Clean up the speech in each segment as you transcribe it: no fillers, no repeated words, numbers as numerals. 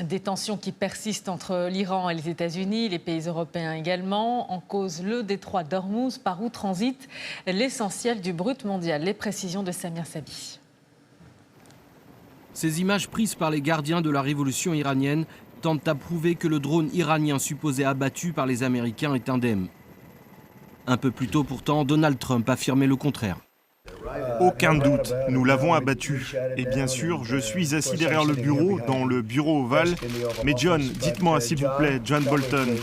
Des tensions qui persistent entre l'Iran et les États-Unis, les pays européens également. En cause, le détroit d'Ormuz, par où transite l'essentiel du brut mondial. Les précisions de Samir Sabi. Ces images prises par les gardiens de la révolution iranienne tentent à prouver que le drone iranien supposé abattu par les Américains est indemne. Un peu plus tôt pourtant, Donald Trump affirmait le contraire. Aucun doute, nous l'avons abattu. Et bien sûr, je suis assis derrière le bureau, dans le bureau ovale. Mais John, dites-moi s'il vous plaît, John Bolton.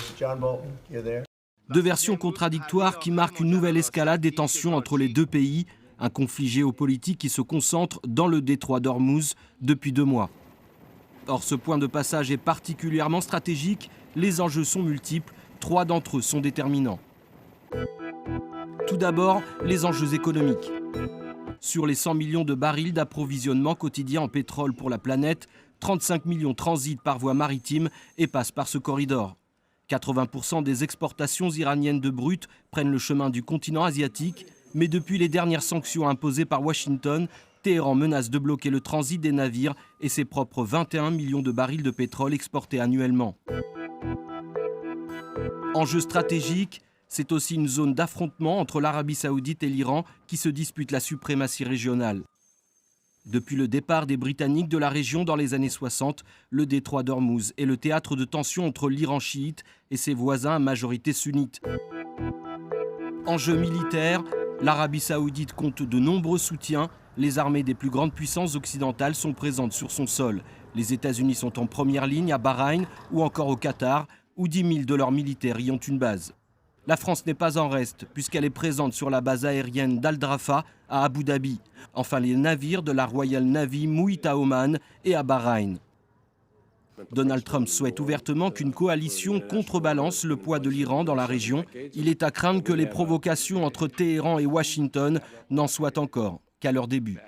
Deux versions contradictoires qui marquent une nouvelle escalade des tensions entre les deux pays, un conflit géopolitique qui se concentre dans le détroit d'Ormuz depuis 2 mois. Or, ce point de passage est particulièrement stratégique, les enjeux sont multiples, 3 d'entre eux sont déterminants. Tout d'abord, les enjeux économiques. Sur les 100 millions de barils d'approvisionnement quotidien en pétrole pour la planète, 35 millions transitent par voie maritime et passent par ce corridor. 80% des exportations iraniennes de brut prennent le chemin du continent asiatique, mais depuis les dernières sanctions imposées par Washington, Téhéran menace de bloquer le transit des navires et ses propres 21 millions de barils de pétrole exportés annuellement. Enjeu stratégique, c'est aussi une zone d'affrontement entre l'Arabie saoudite et l'Iran qui se disputent la suprématie régionale. Depuis le départ des Britanniques de la région dans les années 60, le détroit d'Ormuz est le théâtre de tensions entre l'Iran chiite et ses voisins à majorité sunnite. Enjeu militaire, l'Arabie saoudite compte de nombreux soutiens. Les armées des plus grandes puissances occidentales sont présentes sur son sol. Les États-Unis sont en première ligne à Bahreïn ou encore au Qatar, où 10 000 de leurs militaires y ont une base. La France n'est pas en reste, puisqu'elle est présente sur la base aérienne d'Al Drafa à Abu Dhabi. Enfin, les navires de la Royal Navy mouillent à Oman et à Bahreïn. Donald Trump souhaite ouvertement qu'une coalition contrebalance le poids de l'Iran dans la région. Il est à craindre que les provocations entre Téhéran et Washington n'en soient encore qu'à leur début.